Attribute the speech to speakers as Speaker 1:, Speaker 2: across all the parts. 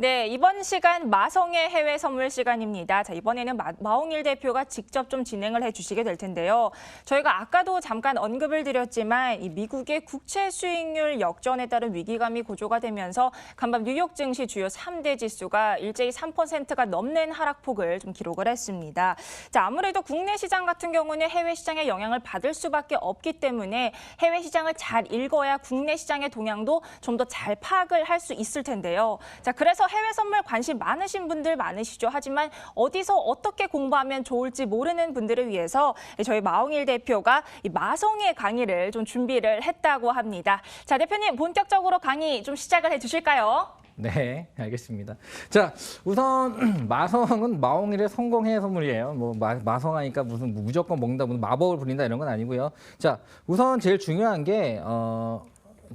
Speaker 1: 네, 이번 시간 마성의 해외 선물 시간입니다. 자, 이번에는 마홍일 대표가 직접 좀 진행을 해주시게 될 텐데요. 저희가 아까도 잠깐 언급을 드렸지만 이 미국의 국채 수익률 역전에 따른 위기감이 고조가 되면서 간밤 뉴욕 증시 주요 3대 지수가 일제히 3%가 넘는 하락폭을 좀 기록을 했습니다. 자, 아무래도 국내 시장 같은 경우는 해외 시장의 영향을 받을 수밖에 없기 때문에 해외 시장을 잘 읽어야 국내 시장의 동향도 좀 더 잘 파악을 할 수 있을 텐데요. 자, 그래서 해외 선물 관심 많으신 분들 많으시죠. 하지만 어디서 어떻게 공부하면 좋을지 모르는 분들을 위해서 저희 마홍일 대표가 이 마성의 강의를 좀 준비를 했다고 합니다. 자, 대표님 본격적으로 강의 좀 시작을 해주실까요?
Speaker 2: 네, 알겠습니다. 자, 우선 마성은 마홍일의 성공해 선물이에요. 뭐 마성하니까 무슨 무조건 먹는다, 무슨 마법을 부린다 이런 건 아니고요. 자, 우선 제일 중요한 게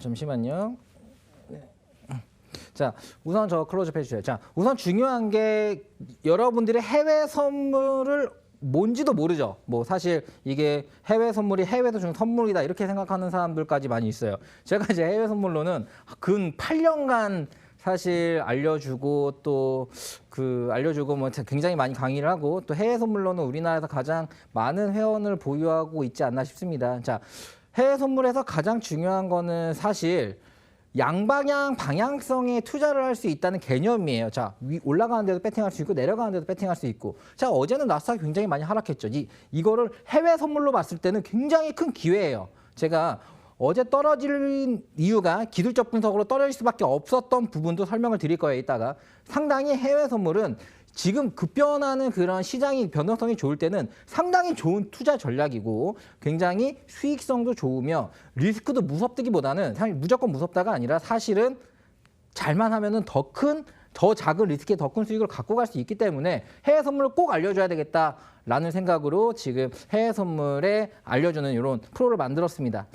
Speaker 2: 잠시만요. 자, 우선 저 클로즈업 해주세요. 자, 우선 중요한 게 여러분들이 해외 선물을 뭔지도 모르죠. 뭐 사실 이게 해외 선물이 해외에서 주는 선물이다 이렇게 생각하는 사람들까지 많이 있어요. 제가 이제 해외 선물로는 근 8년간 사실 알려주고 또 알려주고 뭐 굉장히 많이 강의를 하고 또 해외 선물로는 우리나라에서 가장 많은 회원을 보유하고 있지 않나 싶습니다. 자, 해외 선물에서 가장 중요한 거는 사실 양방향 방향성에 투자를 할 수 있다는 개념이에요. 자, 올라가는 데도 배팅할 수 있고 내려가는 데도 배팅할 수 있고. 자, 어제는 나스닥이 굉장히 많이 하락했죠. 이거를 해외 선물로 봤을 때는 굉장히 큰 기회예요. 제가 어제 떨어질 이유가 기술적 분석으로 떨어질 수밖에 없었던 부분도 설명을 드릴 거예요. 이따가. 상당히 해외 선물은 지금 급변하는 그런 시장이 변동성이 좋을 때는 상당히 좋은 투자 전략이고 굉장히 수익성도 좋으며 리스크도 무섭다기보다는 사실 무조건 무섭다가 아니라 사실은 잘만 하면은 더 작은 리스크에 더 큰 수익을 갖고 갈 수 있기 때문에 해외 선물을 꼭 알려줘야 되겠다라는 생각으로 지금 해외 선물에 알려주는 이런 프로를 만들었습니다.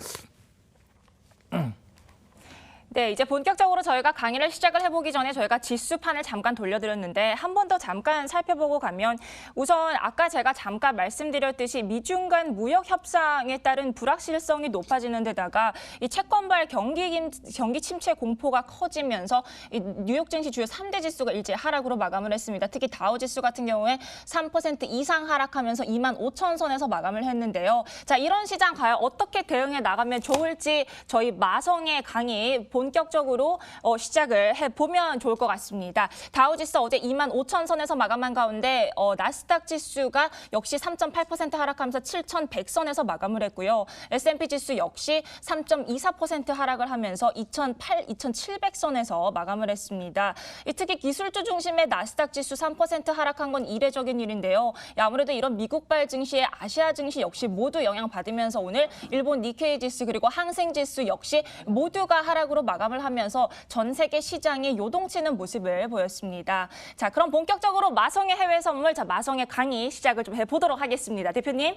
Speaker 1: 네, 이제 본격적으로 저희가 강의를 시작을 해보기 전에 저희가 지수판을 잠깐 돌려드렸는데 한 번 더 잠깐 살펴보고 가면 우선 아까 제가 잠깐 말씀드렸듯이 미중 간 무역 협상에 따른 불확실성이 높아지는 데다가 이 채권발 경기 침체 공포가 커지면서 이 뉴욕 증시 주요 3대 지수가 일제 하락으로 마감을 했습니다. 특히 다우 지수 같은 경우에 3% 이상 하락하면서 25,000선에서 마감을 했는데요. 자, 이런 시장 과연 어떻게 대응해 나가면 좋을지 저희 마성의 강의 본격적으로 시작을 해보면 좋을 것 같습니다. 다우지수 어제 25,000선에서 마감한 가운데 나스닥 지수가 역시 3.8% 하락하면서 7,100선에서 마감을 했고요. S&P 지수 역시 3.24% 하락을 하면서 2,700선에서 마감을 했습니다. 특히 기술주 중심의 나스닥 지수 3% 하락한 건 이례적인 일인데요. 아무래도 이런 미국발 증시에 아시아 증시 역시 모두 영향받으면서 오늘 일본 니케이 지수 그리고 항생 지수 역시 모두가 하락으로 마감을 하면서 전 세계 시장이 요동치는 모습을 보였습니다. 자, 그럼 본격적으로 마성의 해외 선물, 자, 마성의 강의 시작을 좀 해보도록 하겠습니다. 대표님.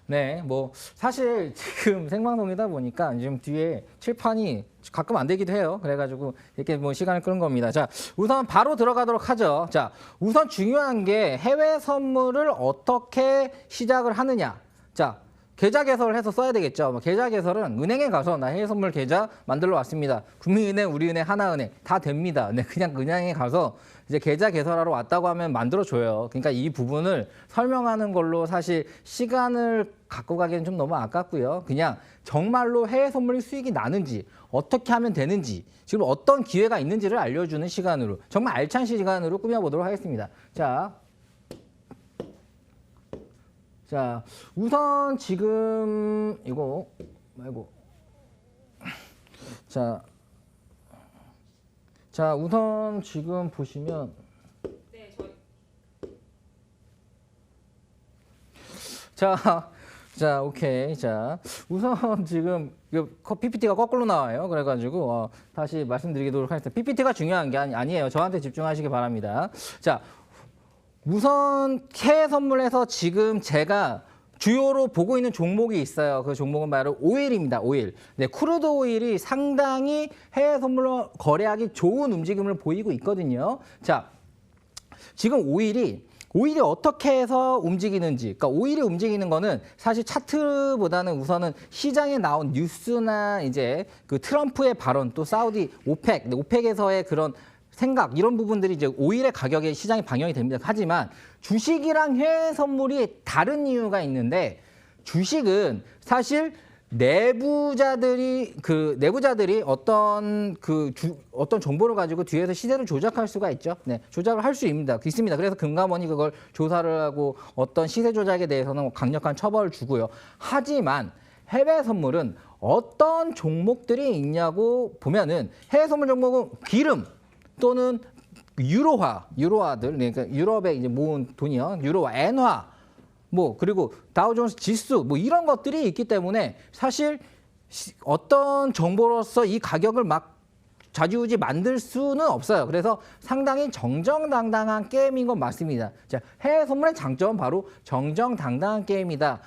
Speaker 2: 네, 뭐 사실 지금 생방송이다 보니까 지금 뒤에 칠판이 가끔 안 되기도 해요. 그래가지고 이렇게 뭐 시간을 끄는 겁니다. 자, 우선 바로 들어가도록 하죠. 자, 우선 중요한 게 해외 선물을 어떻게 시작을 하느냐. 자, 계좌 개설을 해서 써야 되겠죠. 계좌 개설은 은행에 가서 나 해외 선물 계좌 만들러 왔습니다. 국민은행, 우리은행, 하나은행 다 됩니다. 근데 그냥 은행에 가서 이제 계좌 개설하러 왔다고 하면 만들어줘요. 그러니까 이 부분을 설명하는 걸로 사실 시간을 갖고 가기엔 좀 너무 아깝고요. 그냥 정말로 해외 선물이 수익이 나는지 어떻게 하면 되는지 지금 어떤 기회가 있는지를 알려주는 시간으로 정말 알찬 시간으로 꾸며보도록 하겠습니다. 자. 자, 우선 지금 이거 말고 자, 우선 지금 보시면
Speaker 1: 네, 저희
Speaker 2: 자, 오케이. 자, 우선 지금 PPT가 거꾸로 나와요. 그래가지고 다시 말씀드리도록 하겠습니다. PPT가 중요한 게 아니에요. 저한테 집중하시기 바랍니다. 자, 우선 해외 선물에서 지금 제가 주요로 보고 있는 종목이 있어요. 그 종목은 바로 오일입니다. 오일. 네, 크루드 오일이 상당히 해외 선물로 거래하기 좋은 움직임을 보이고 있거든요. 자, 지금 오일이 어떻게 해서 움직이는지, 그러니까 오일이 움직이는 거는 사실 차트보다는 우선은 시장에 나온 뉴스나 이제 그 트럼프의 발언, 또 사우디 오펙에서의 그런 생각, 이런 부분들이 이제 오일의 가격에 시장이 방영이 됩니다. 하지만 주식이랑 해외 선물이 다른 이유가 있는데, 주식은 사실 내부자들이 어떤 정보를 가지고 뒤에서 시세를 조작할 수가 있죠. 네, 조작을 할 수 있습니다. 그래서 금감원이 그걸 조사를 하고 어떤 시세 조작에 대해서는 강력한 처벌을 주고요. 하지만 해외 선물은 어떤 종목들이 있냐고 보면은, 해외 선물 종목은 기름 또는 유로화들, 그러니까 유럽에 이제 모은 돈이요. 유로화, 엔화, 그리고 다우존스 지수, 이런 것들이 있기 때문에 사실 어떤 정보로서 이 가격을 막 좌지우지 만들 수는 없어요. 그래서 상당히 정정당당한 게임인 건 맞습니다. 자, 해외 선물의 장점은 바로 정정당당한 게임이다.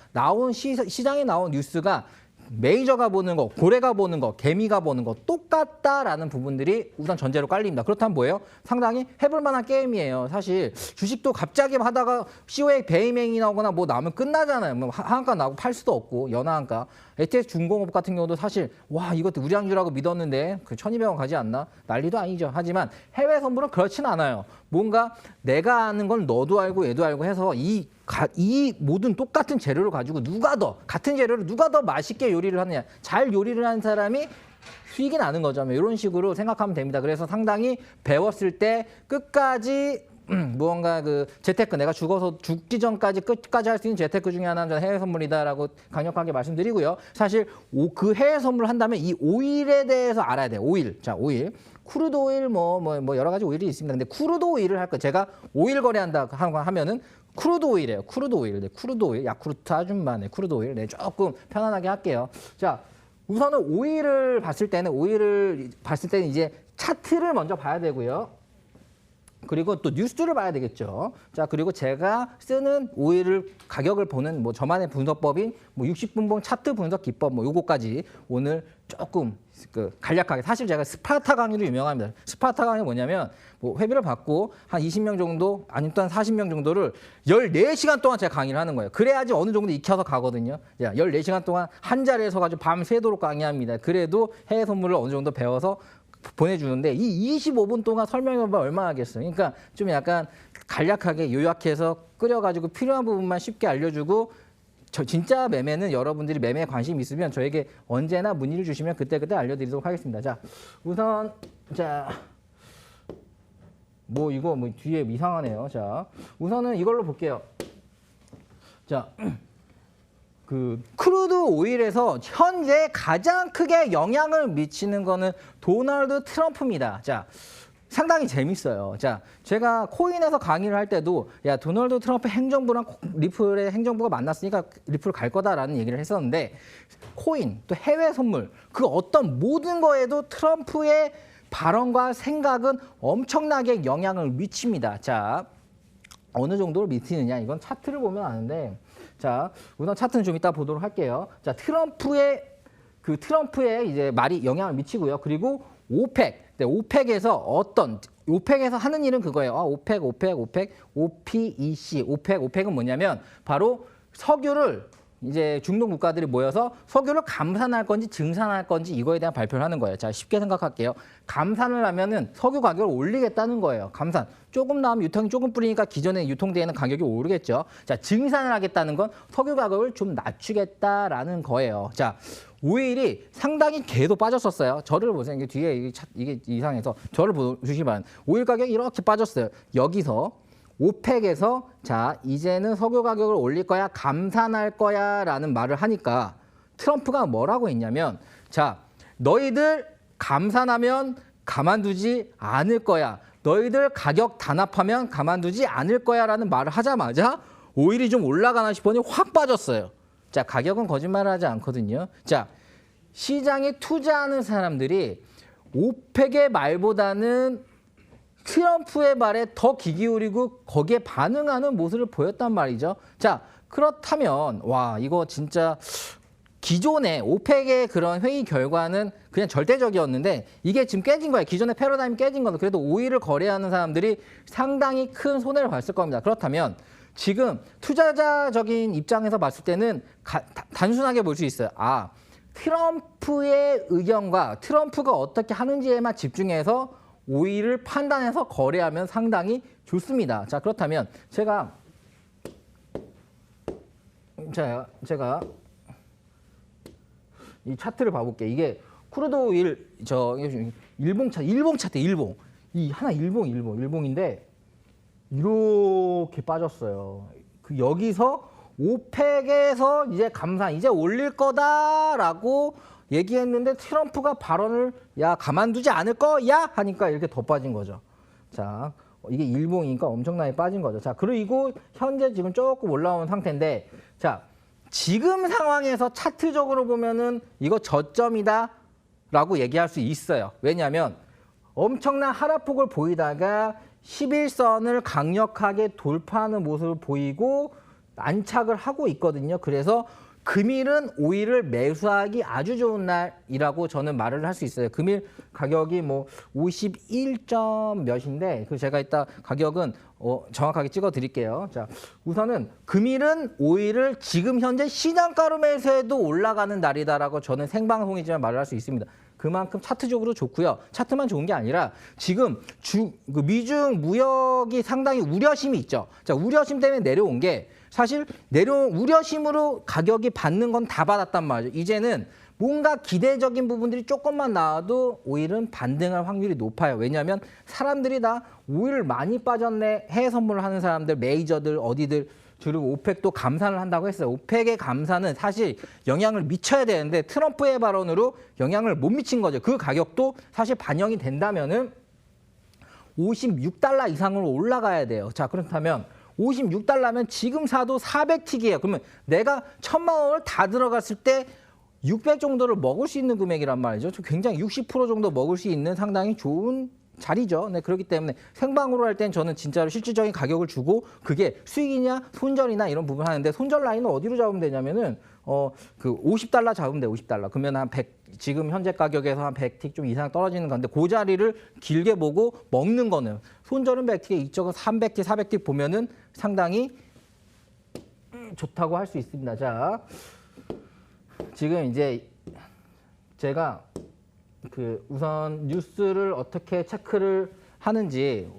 Speaker 2: 시장에 나온 뉴스가 메이저가 보는 거, 고래가 보는 거, 개미가 보는 거 똑같다라는 부분들이 우선 전제로 깔립니다. 그렇다면 뭐예요? 상당히 해볼 만한 게임이에요. 사실 주식도 갑자기 하다가 COE 배임행위 나오거나 나오면 끝나잖아요. 하한가 나오고 팔 수도 없고, 연하한가. ATS 중공업 같은 경우도 사실 이것도 우량주라고 믿었는데 1,200원 가지 않나? 난리도 아니죠. 하지만 해외 선물은 그렇진 않아요. 뭔가 내가 아는 건 너도 알고 얘도 알고 해서 이 모든 똑같은 재료를 가지고 같은 재료를 누가 더 맛있게 요리를 하느냐, 잘 요리를 하는 사람이 수익이 나는 거죠. 이런 식으로 생각하면 됩니다. 그래서 상당히 배웠을 때 끝까지 무언가 재테크, 내가 죽어서 죽기 전까지 끝까지 할 수 있는 재테크 중에 하나는 해외 선물이다라고 강력하게 말씀드리고요. 사실 그 해외 선물을 한다면 이 오일에 대해서 알아야 돼요. 오일. 자, 오일. 크루드 오일 여러 가지 오일이 있습니다. 근데 크루드 오일을 할 거, 제가 오일 거래한다 하면은 크루드 오일이에요. 크루드 오일. 네, 크루드 오일. 야쿠르트 아줌마네. 크루드 오일. 네, 조금 편안하게 할게요. 자, 우선은 오일을 봤을 때는 이제 차트를 먼저 봐야 되고요. 그리고 또 뉴스를 봐야 되겠죠. 자, 그리고 제가 쓰는 오일을 가격을 보는 저만의 분석법인 60분봉 차트 분석 기법 요거까지 오늘 조금 간략하게, 사실 제가 스파르타 강의로 유명합니다. 스파르타 강의 뭐냐면 회비를 받고 한 20명 정도, 아니면 또 한 40명 정도를 14시간 동안 제가 강의를 하는 거예요. 그래야지 어느 정도 익혀서 가거든요. 14시간 동안 한 자리에 서가지고 밤새도록 강의합니다. 그래도 해외 선물을 어느 정도 배워서 보내주는데, 이 25분 동안 설명해보면 얼마나 하겠어요. 그러니까 좀 약간 간략하게 요약해서 끓여가지고 필요한 부분만 쉽게 알려주고, 진짜 매매는 여러분들이 매매에 관심 있으면 저에게 언제나 문의를 주시면 그때그때 알려드리도록 하겠습니다. 자, 우선 이거 뒤에 이상하네요. 자, 우선은 이걸로 볼게요. 자, 크루드 오일에서 현재 가장 크게 영향을 미치는 거는 도널드 트럼프입니다. 자, 상당히 재밌어요. 자, 제가 코인에서 강의를 할 때도 도널드 트럼프 행정부랑 리플의 행정부가 만났으니까 리플 갈 거다라는 얘기를 했었는데, 코인, 또 해외 선물, 어떤 모든 거에도 트럼프의 발언과 생각은 엄청나게 영향을 미칩니다. 자, 어느 정도로 미치느냐, 이건 차트를 보면 아는데, 자, 우선 차트는 좀 이따 보도록 할게요. 자, 트럼프의 이제 말이 영향을 미치고요. 그리고 오펙, 네, 오펙에서 하는 일은 그거예요. OPEC. 오펙은 뭐냐면 바로 석유를 이제 중동 국가들이 모여서 석유를 감산할 건지 증산할 건지 이거에 대한 발표를 하는 거예요. 자, 쉽게 생각할게요. 감산을 하면은 석유 가격을 올리겠다는 거예요. 감산. 조금 나오면 유통이 조금 뿌리니까 기존에 유통되어 있는 가격이 오르겠죠. 자, 증산을 하겠다는 건 석유 가격을 좀 낮추겠다라는 거예요. 자, 오일이 상당히 계속 빠졌었어요. 저를 보세요. 이게 뒤에 이게 이상해서 저를 보시면 오일 가격이 이렇게 빠졌어요. 여기서 오펙에서 자 이제는 석유 가격을 올릴 거야, 감산할 거야라는 말을 하니까 트럼프가 뭐라고 했냐면 자 너희들 감산하면 가만두지 않을 거야. 너희들 가격 단합하면 가만두지 않을 거야라는 말을 하자마자 오일이 좀 올라가나 싶더니 확 빠졌어요. 자 가격은 거짓말을 하지 않거든요. 자 시장에 투자하는 사람들이 오펙의 말보다는 트럼프의 말에 더 귀 기울이고 거기에 반응하는 모습을 보였단 말이죠. 자, 그렇다면 와 이거 진짜 기존의 오펙의 그런 회의 결과는 그냥 절대적이었는데 이게 지금 깨진 거예요. 기존의 패러다임이 깨진 거는 그래도 오일을 거래하는 사람들이 상당히 큰 손해를 봤을 겁니다. 그렇다면 지금 투자자적인 입장에서 봤을 때는 단순하게 볼 수 있어요. 아, 트럼프의 의견과 트럼프가 어떻게 하는지에만 집중해서 오일을 판단해서 거래하면 상당히 좋습니다. 자, 그렇다면 제가 이 차트를 봐볼게요. 이게 크루드 오일 일봉 차트 이 하나 일봉인데 이렇게 빠졌어요. 그 여기서 오펙에서 이제 감산 이제 올릴 거다라고 얘기했는데 트럼프가 발언을 야 가만두지 않을 거야 하니까 이렇게 더 빠진 거죠. 자 이게 일봉이니까 엄청나게 빠진 거죠. 자 그리고 현재 지금 조금 올라온 상태인데 자 지금 상황에서 차트적으로 보면은 이거 저점이다라고 얘기할 수 있어요. 왜냐하면 엄청난 하락폭을 보이다가 11선을 강력하게 돌파하는 모습을 보이고 안착을 하고 있거든요. 그래서 금일은 오일을 매수하기 아주 좋은 날이라고 저는 말을 할 수 있어요. 금일 가격이 뭐 51점 몇인데 그 제가 이따 가격은 정확하게 찍어 드릴게요. 자, 우선은 금일은 오일을 지금 현재 시장가로 매수해도 올라가는 날이다라고 저는 생방송이지만 말을 할 수 있습니다. 그만큼 차트적으로 좋고요. 차트만 좋은 게 아니라 지금 그 미중 무역이 상당히 우려심이 있죠. 자, 우려심 때문에 내려온 게 사실 내려온 우려심으로 가격이 받는 건 다 받았단 말이죠. 이제는 뭔가 기대적인 부분들이 조금만 나와도 오일은 반등할 확률이 높아요. 왜냐하면 사람들이 다 오일을 많이 빠졌네. 해외 선물을 하는 사람들, 메이저들, 어디들 그리고 오펙도 감산을 한다고 했어요. 오펙의 감산은 사실 영향을 미쳐야 되는데 트럼프의 발언으로 영향을 못 미친 거죠. 그 가격도 사실 반영이 된다면은 56달러 이상으로 올라가야 돼요. 자, 그렇다면 56달러면 지금 사도 400틱이에요. 그러면 내가 1,000만 원을 다 들어갔을 때 600 정도를 먹을 수 있는 금액이란 말이죠. 굉장히 60% 정도 먹을 수 있는 상당히 좋은 자리죠. 네, 그렇기 때문에 생방으로 할 땐 저는 진짜로 실질적인 가격을 주고 그게 수익이냐 손절이나 이런 부분 하는데 손절 라인은 어디로 잡으면 되냐면은 그 50달러 잡으면 돼. 50달러. 그러면 한 100 지금 현재 가격에서 한 100틱 좀 이상 떨어지는 건데 그 자리를 길게 보고 먹는 거는 손절은 100틱에 이쪽은 300틱, 400틱 보면은 상당히 좋다고 할 수 있습니다. 자, 지금 이제 제가 그 우선 뉴스를 어떻게 체크를 하는지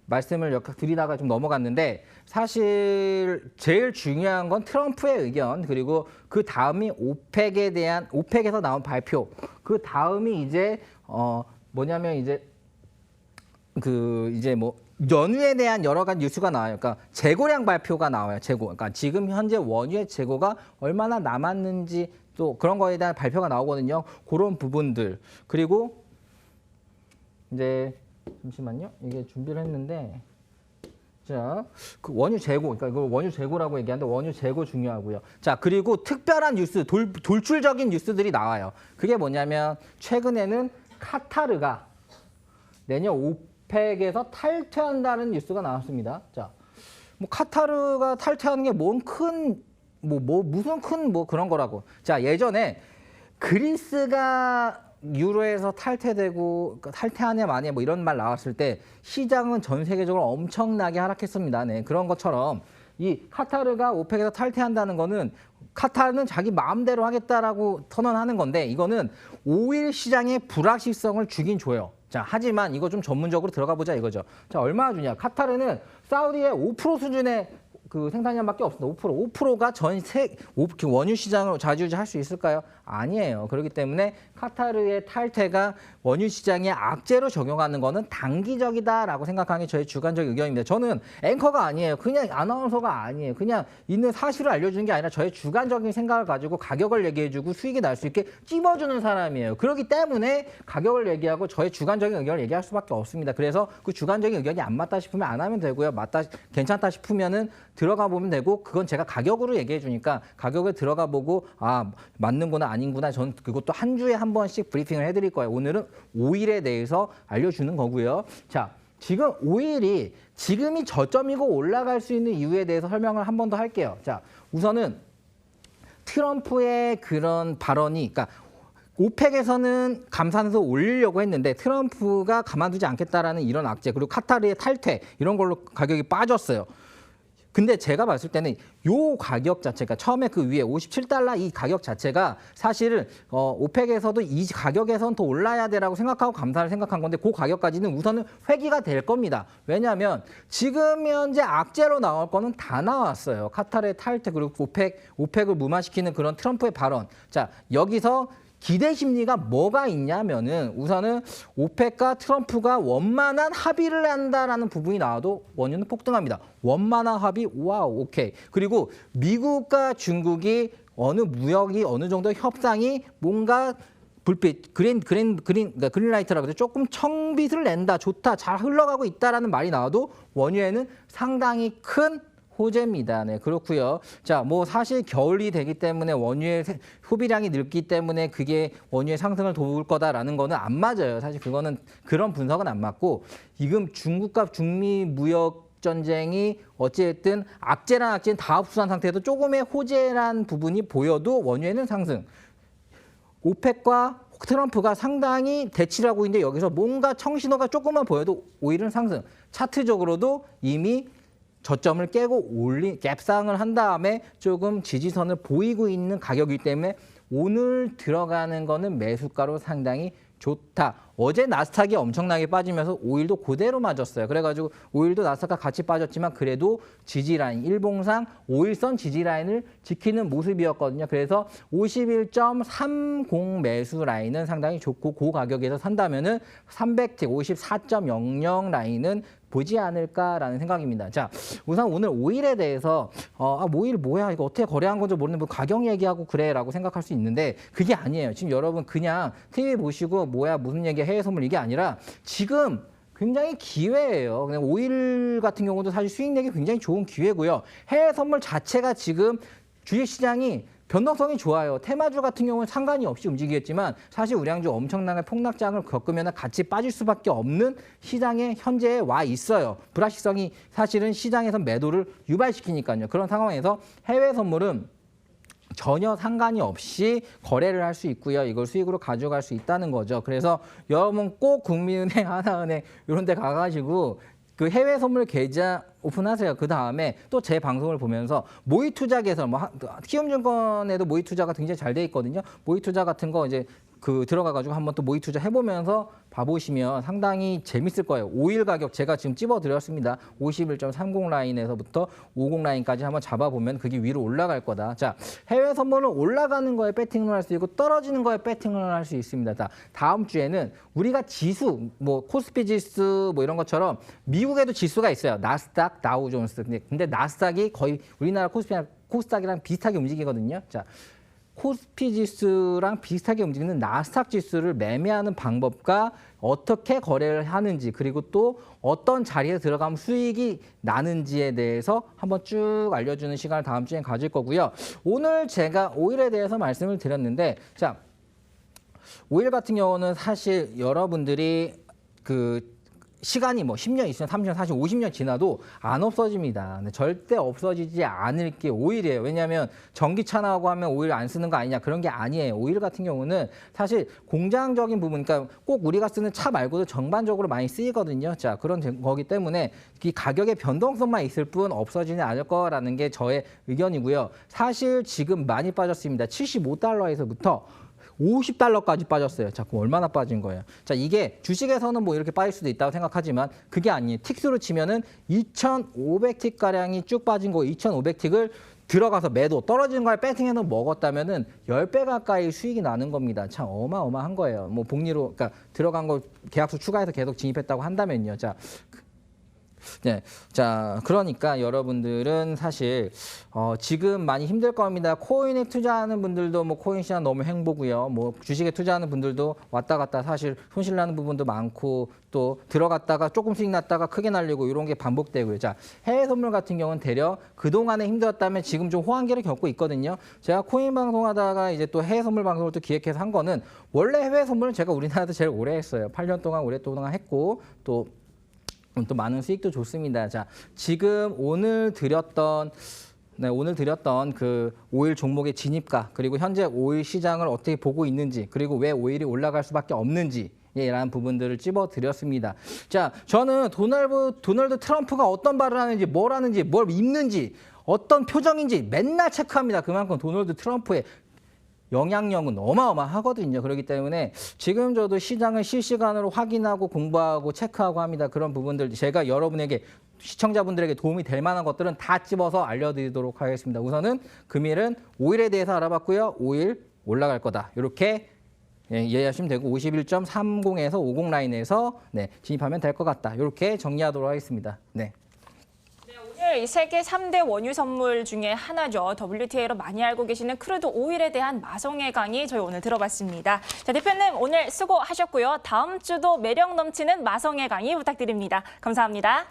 Speaker 2: 말씀을 드리다가 좀 넘어갔는데 사실 제일 중요한 건 트럼프의 의견 그리고 그 다음이 오펙에서 나온 발표 그 다음이 이제 뭐냐면 이제 뭐 연유에 대한 여러 가지 뉴스가 나와요. 그러니까 재고량 발표가 나와요. 재고. 그러니까 지금 현재 원유의 재고가 얼마나 남았는지 또 그런 거에 대한 발표가 나오거든요. 그런 부분들. 그리고 이제 잠시만요. 이게 준비를 했는데 자, 그 원유 재고. 그러니까 이걸 원유 재고라고 얘기하는데 원유 재고 중요하고요. 자, 그리고 특별한 뉴스, 돌출적인 뉴스들이 나와요. 그게 뭐냐면 최근에는 카타르가 내년 오펙에서 탈퇴한다는 뉴스가 나왔습니다. 자, 뭐 카타르가 탈퇴하는 게 무슨 큰 그런 거라고. 자, 예전에 그리스가 유로에서 탈퇴되고 탈퇴하냐 마냐 뭐 이런 말 나왔을 때 시장은 전 세계적으로 엄청나게 하락했습니다. 네, 그런 것처럼 이 카타르가 오펙에서 탈퇴한다는 거는 카타르는 자기 마음대로 하겠다라고 선언하는 건데 이거는 오일 시장의 불확실성을 주긴 줘요. 자, 하지만 이거 좀 전문적으로 들어가 보자 이거죠. 자, 얼마나 주냐? 카타르는 사우디의 5% 수준의 그 생산량밖에 없습니다. 5%. 5%가 원유 시장을 좌지우지할 수 있을까요? 아니에요. 그렇기 때문에 카타르의 탈퇴가 원유 시장에 악재로 적용하는 거는 단기적이다라고 생각하는 게 저의 주관적 의견입니다. 저는 앵커가 아니에요. 그냥 아나운서가 아니에요. 그냥 있는 사실을 알려주는 게 아니라 저의 주관적인 생각을 가지고 가격을 얘기해주고 수익이 날 수 있게 찝어주는 사람이에요. 그렇기 때문에 가격을 얘기하고 저의 주관적인 의견을 얘기할 수밖에 없습니다. 그래서 그 주관적인 의견이 안 맞다 싶으면 안 하면 되고요. 괜찮다 싶으면은 들어가 보면 되고, 그건 제가 가격으로 얘기해 주니까 가격을 들어가 보고 맞는구나 아닌구나, 저는 그것도 한 주에 한 번씩 브리핑을 해드릴 거예요. 오늘은 오일에 대해서 알려주는 거고요. 자, 지금 오일이 지금이 저점이고 올라갈 수 있는 이유에 대해서 설명을 한 번 더 할게요. 자, 우선은 트럼프의 그런 발언이, 그러니까 오펙에서는 감산소 올리려고 했는데 트럼프가 가만두지 않겠다라는 이런 악재, 그리고 카타르의 탈퇴, 이런 걸로 가격이 빠졌어요. 근데 제가 봤을 때는 요 가격 자체가 처음에 그 위에 57달러 이 가격 자체가 사실은 오펙에서도 이 가격에선 더 올라야 되라고 생각하고 감사를 생각한 건데, 그 가격까지는 우선은 회귀가 될 겁니다. 왜냐하면 지금 현재 악재로 나올 거는 다 나왔어요. 카타르의 탈퇴, 그리고 오펙을 무마시키는 그런 트럼프의 발언. 자, 여기서 기대 심리가 뭐가 있냐면은 우선은 오펙과 트럼프가 원만한 합의를 한다라는 부분이 나와도 원유는 폭등합니다. 원만한 합의, 와우, 오케이. 그리고 미국과 중국이 무역이 어느 정도 협상이 뭔가 불빛, 그러니까 그린라이트라고 해서 조금 청빛을 낸다, 좋다, 잘 흘러가고 있다라는 말이 나와도 원유에는 상당히 큰 호재입니다. 네, 그렇고요. 자, 뭐 사실 겨울이 되기 때문에 원유의 소비량이 늘기 때문에 그게 원유의 상승을 도울 거다라는 거는 안 맞아요. 사실 그거는 그런 분석은 안 맞고, 지금 중국과 중미 무역 전쟁이 어찌됐든 악재란 악재는 다 흡수한 상태에도 조금의 호재란 부분이 보여도 원유에는 상승. 오펙과 트럼프가 상당히 대치를 하고 있는데 여기서 뭔가 청신호가 조금만 보여도 오일은 상승. 차트적으로도 이미 저점을 깨고 갭상을 한 다음에 조금 지지선을 보이고 있는 가격이기 때문에 오늘 들어가는 거는 매수가로 상당히 좋다. 어제 나스닥이 엄청나게 빠지면서 오일도 그대로 맞았어요. 그래가지고 오일도 나스닥과 같이 빠졌지만 그래도 지지라인, 일봉상 오일선 지지라인을 지키는 모습이었거든요. 그래서 51.30 매수 라인은 상당히 좋고, 그 가격에서 산다면은 354.00 라인은 보지 않을까라는 생각입니다. 자, 우선 오늘 오일에 대해서 오일 뭐야, 이거 어떻게 거래한 건지 모르는데 뭐 가격 얘기하고 그래라고 생각할 수 있는데 그게 아니에요. 지금 여러분 그냥 TV 보시고 뭐야 무슨 얘기야 해외 선물, 이게 아니라 지금 굉장히 기회예요. 그냥 오일 같은 경우도 사실 수익 내기 굉장히 좋은 기회고요. 해외 선물 자체가 지금 주식시장이 변동성이 좋아요. 테마주 같은 경우는 상관이 없이 움직이겠지만 사실 우량주 엄청나게 폭락장을 겪으면 같이 빠질 수밖에 없는 시장에 현재 와 있어요. 불확실성이 사실은 시장에서 매도를 유발시키니까요. 그런 상황에서 해외 선물은 전혀 상관이 없이 거래를 할 수 있고요. 이걸 수익으로 가져갈 수 있다는 거죠. 그래서 여러분 꼭 국민은행, 하나은행 이런 데 가가지고 그 해외 선물 계좌 오픈하세요. 그 다음에 또 제 방송을 보면서 모의 투자 개설, 키움증권에도 모의 투자가 굉장히 잘 돼 있거든요. 모의 투자 같은 거 이제 들어가가지고 한번 또 모의 투자 해보면서 봐보시면 상당히 재밌을 거예요. 오일 가격 제가 지금 찝어드렸습니다. 51.30 라인에서부터 50 라인까지 한번 잡아보면 그게 위로 올라갈 거다. 자, 해외 선물은 올라가는 거에 배팅을 할 수 있고 떨어지는 거에 배팅을 할 수 있습니다. 자, 다음 주에는 우리가 지수, 코스피 지수 이런 것처럼 미국에도 지수가 있어요. 나스닥, 다우존스. 근데 나스닥이 거의 우리나라 코스닥이랑 비슷하게 움직이거든요. 자, 코스피 지수랑 비슷하게 움직이는 나스닥 지수를 매매하는 방법과 어떻게 거래를 하는지, 그리고 또 어떤 자리에 들어가면 수익이 나는지에 대해서 한번 쭉 알려주는 시간을 다음 주에 가질 거고요. 오늘 제가 오일에 대해서 말씀을 드렸는데, 자, 오일 같은 경우는 사실 여러분들이 시간이 10년 있으면 30년, 사실 50년 지나도 안 없어집니다. 절대 없어지지 않을 게 오일이에요. 왜냐하면 전기차 나오고 하면 오일 안 쓰는 거 아니냐, 그런 게 아니에요. 오일 같은 경우는 사실 공장적인 부분, 그러니까 꼭 우리가 쓰는 차 말고도 전반적으로 많이 쓰이거든요. 자, 그런 거기 때문에 이 가격의 변동성만 있을 뿐 없어지지 않을 거라는 게 저의 의견이고요. 사실 지금 많이 빠졌습니다. 75달러에서부터 $50까지 빠졌어요. 자, 그럼 얼마나 빠진 거예요? 자, 이게 주식에서는 뭐 이렇게 빠질 수도 있다고 생각하지만 그게 아니에요. 틱스로 치면은 2,500틱 가량이 쭉 빠진 거 2,500틱을 들어가서 매도 떨어지는 걸 배팅해서 먹었다면은 10배 가까이 수익이 나는 겁니다. 참 어마어마한 거예요. 뭐 복리로 그러니까 들어간 거 계약수 추가해서 계속 진입했다고 한다면요. 자, 네, 자 그러니까 여러분들은 사실 지금 많이 힘들 겁니다. 코인에 투자하는 분들도 뭐 코인 시장 너무 행보고요. 뭐 주식에 투자하는 분들도 왔다 갔다 사실 손실 나는 부분도 많고 또 들어갔다가 조금 수익 났다가 크게 날리고 이런 게 반복되고요. 자, 해외 선물 같은 경우는 대려 그동안에 힘들었다면 지금 좀 호황기를 겪고 있거든요. 제가 코인 방송하다가 이제 또 해외 선물 방송을 또 기획해서 한 거는 원래 해외 선물은 제가 우리나라도 제일 오래 했어요. 8년 동안 오랫동안 했고 또 많은 수익도 좋습니다. 자, 지금 오늘 드렸던 그 오일 종목의 진입가 그리고 현재 오일 시장을 어떻게 보고 있는지 그리고 왜 오일이 올라갈 수밖에 없는지 라는 부분들을 찝어드렸습니다. 자, 저는 도널드 트럼프가 어떤 말을 하는지 뭘 하는지 뭘 입는지 어떤 표정인지 맨날 체크합니다. 그만큼 도널드 트럼프의 영향력은 어마어마하거든요. 그렇기 때문에 지금 저도 시장을 실시간으로 확인하고 공부하고 체크하고 합니다. 그런 부분들 제가 여러분에게 시청자분들에게 도움이 될 만한 것들은 다 집어서 알려드리도록 하겠습니다. 우선은 금일은 오일에 대해서 알아봤고요. 오일 올라갈 거다. 이렇게 이해하시면 되고 51.30에서 50 라인에서 진입하면 될 것 같다. 이렇게 정리하도록 하겠습니다. 네.
Speaker 1: 오늘 세계 3대 원유 선물 중에 하나죠. WTI로 많이 알고 계시는 크루드 오일에 대한 마성의 강의 저희 오늘 들어봤습니다. 자, 대표님 오늘 수고하셨고요. 다음 주도 매력 넘치는 마성의 강의 부탁드립니다. 감사합니다.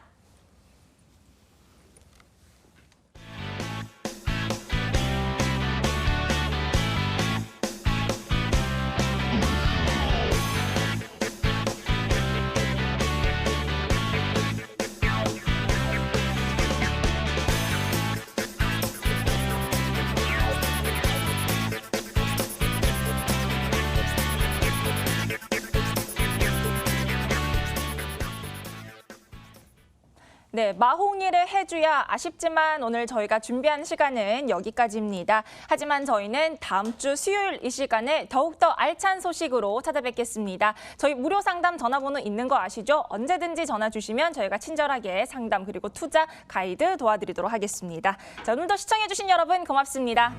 Speaker 1: 네, 마홍일을 해줘야 아쉽지만 오늘 저희가 준비한 시간은 여기까지입니다. 하지만 저희는 다음 주 수요일 이 시간에 더욱더 알찬 소식으로 찾아뵙겠습니다. 저희 무료 상담 전화번호 있는 거 아시죠? 언제든지 전화 주시면 저희가 친절하게 상담 그리고 투자 가이드 도와드리도록 하겠습니다. 자, 오늘도 시청해주신 여러분 고맙습니다.